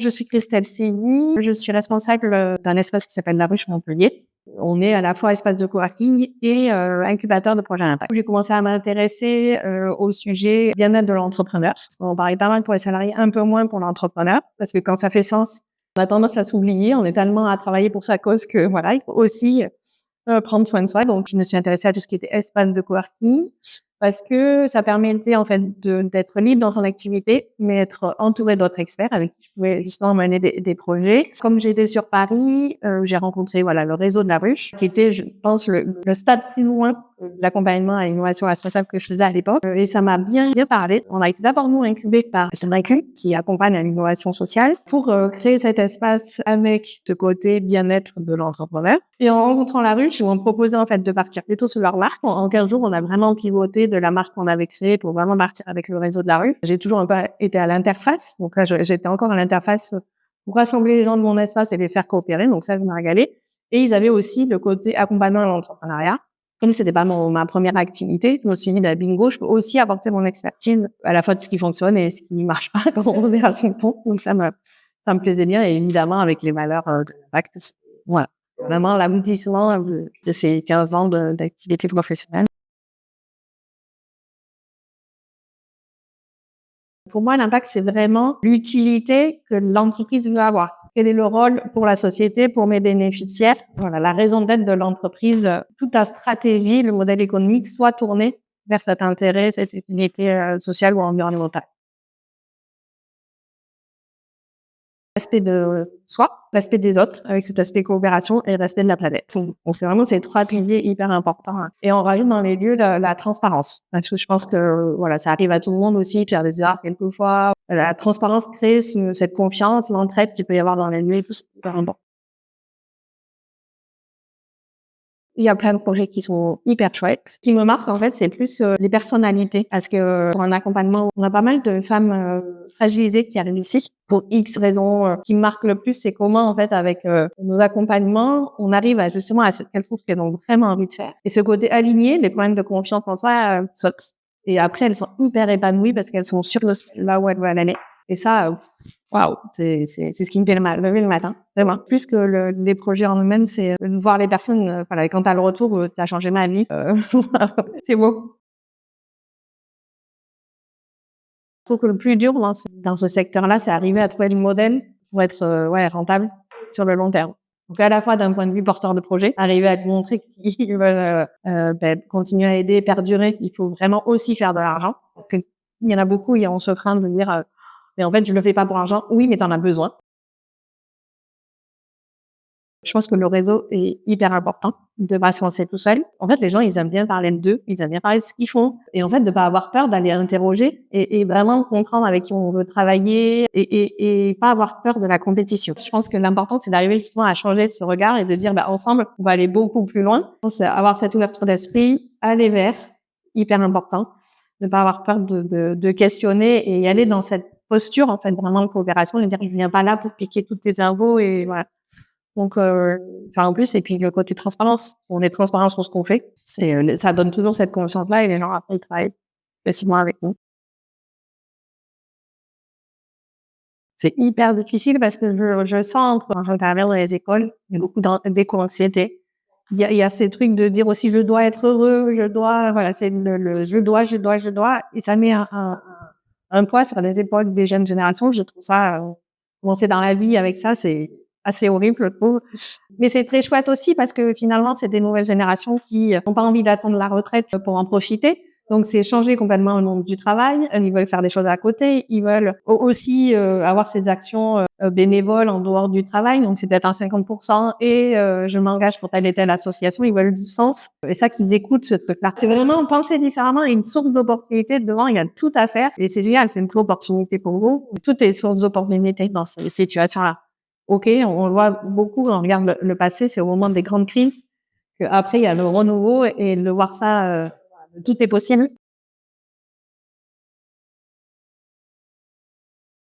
Je suis Christelle Seydi, je suis responsable d'un espace qui s'appelle La Ruche Montpellier. On est à la fois espace de coworking et incubateur de projets à impact. J'ai commencé à m'intéresser au sujet bien-être de l'entrepreneur. On parlait pas mal pour les salariés, un peu moins pour l'entrepreneur, parce que quand ça fait sens, on a tendance à s'oublier. On est tellement à travailler pour sa cause que voilà, il faut aussi prendre soin de soi. Donc, je me suis intéressée à tout ce qui était espace de coworking parce que ça permettait en fait d'être libre dans son activité, mais être entouré d'autres experts avec qui je pouvais justement mener des projets. Comme j'étais sur Paris, j'ai rencontré voilà le réseau de la Ruche, qui était, je pense, le stade plus loin de l'accompagnement à l'innovation responsable que je faisais à l'époque. Et ça m'a bien parlé. On a été d'abord nous incubés par Syndicum, qui accompagne à l'innovation sociale, pour créer cet espace avec ce côté bien-être de l'entrepreneur. Et en rencontrant la Ruche, ils m'ont proposé en fait de partir plutôt sur leur marque. En 15 jours, on a vraiment pivoté de la marque qu'on avait créée pour vraiment partir avec le réseau de la rue. J'ai toujours un peu été à l'interface. Donc là, j'étais encore à l'interface pour rassembler les gens de mon espace et les faire coopérer. Donc ça, je m'ai régalé. Et ils avaient aussi le côté accompagnement à l'entrepreneuriat. Comme c'était pas ma première activité, je me suis dit, bingo, je peux aussi apporter mon expertise à la fois de ce qui fonctionne et ce qui marche pas quand on revient à son compte. Donc ça me plaisait bien et évidemment avec les valeurs de l'impact. Voilà. Vraiment l'aboutissement de ces 15 ans d'activité professionnelle. Pour moi, l'impact, c'est vraiment l'utilité que l'entreprise veut avoir. Quel est le rôle pour la société, pour mes bénéficiaires? Voilà, la raison d'être de l'entreprise. Toute la stratégie, le modèle économique soit tourné vers cet intérêt, cette utilité sociale ou environnementale. Respect de soi, respect des autres, avec cet aspect coopération et respect de la planète. Donc c'est vraiment ces 3 piliers hyper importants. Et on rajoute dans les lieux la transparence. Parce que je pense que voilà, ça arrive à tout le monde aussi de faire des erreurs quelquefois. La transparence crée cette confiance, l'entraide qu'il peut y avoir dans les lieux et tout, c'est hyper important. Il y a plein de projets qui sont hyper chouettes. Ce qui me marque, en fait, c'est plus les personnalités. Parce que pour un accompagnement, on a pas mal de femmes fragilisées qui arrivent ici pour X raisons. Ce qui me marque le plus, c'est comment, en fait, avec nos accompagnements, on arrive à justement à ce qu'elles trouvent qu'elles ont vraiment envie de faire. Et ce côté aligné, les problèmes de confiance en soi sautent. Et après, elles sont hyper épanouies parce qu'elles sont sûres de là où elles veulent aller. Et ça, waouh, c'est ce qui me fait lever le matin, vraiment. Plus que les projets en eux-mêmes, c'est de voir les personnes, voilà, quand t'as le retour, t'as changé ma vie, c'est beau. Je trouve que le plus dur dans ce secteur-là, c'est arriver à trouver le modèle pour être, rentable sur le long terme. Donc à la fois d'un point de vue porteur de projet, arriver à te montrer que s'ils veulent, continuer à aider, perdurer, il faut vraiment aussi faire de l'argent. Parce que il y en a beaucoup, on se craint de dire, mais en fait, je le fais pas pour l'argent. Oui, mais t'en as besoin. Je pense que le réseau est hyper important, de pas se lancer tout seul. En fait, les gens, ils aiment bien parler d'eux, ils aiment bien parler de ce qu'ils font. Et en fait, de pas avoir peur d'aller interroger et vraiment comprendre avec qui on veut travailler et pas avoir peur de la compétition. Je pense que l'important, c'est d'arriver justement à changer de ce regard et de dire, ensemble, on va aller beaucoup plus loin. Donc, c'est avoir cette ouverture d'esprit, aller vers, hyper important. Ne pas avoir peur de questionner et aller dans cette posture, en fait, vraiment de coopération et de dire, je viens pas là pour piquer toutes tes infos et voilà. Donc, en plus, et puis le côté transparence. On est transparent sur ce qu'on fait. Ça donne toujours cette confiance-là et les gens, après, ils travaillent facilement avec nous. C'est hyper difficile parce que je sens quand j'interviens dans les écoles, il y a beaucoup d'éco-anxiété. Il y a ces trucs de dire aussi, je dois être heureux, je dois, voilà, c'est le je dois, et ça met un poids sur les épaules des jeunes générations. Je trouve ça, commencer dans la vie avec ça, c'est assez horrible, je trouve. Mais c'est très chouette aussi parce que finalement, c'est des nouvelles générations qui n'ont pas envie d'attendre la retraite pour en profiter. Donc, c'est changer complètement le monde du travail. Ils veulent faire des choses à côté. Ils veulent aussi avoir ces actions bénévoles en dehors du travail. Donc, c'est peut-être un 50% et je m'engage pour telle et telle association. Ils veulent du sens. Et ça, qu'ils écoutent ce truc-là. C'est vraiment penser différemment et une source d'opportunité devant. Il y a tout à faire. Et c'est génial. C'est une opportunité pour vous. Tout est source d'opportunité dans ces situations-là. OK, on le voit beaucoup quand on regarde le passé, c'est au moment des grandes crises qu'après il y a le renouveau et de voir ça, tout est possible.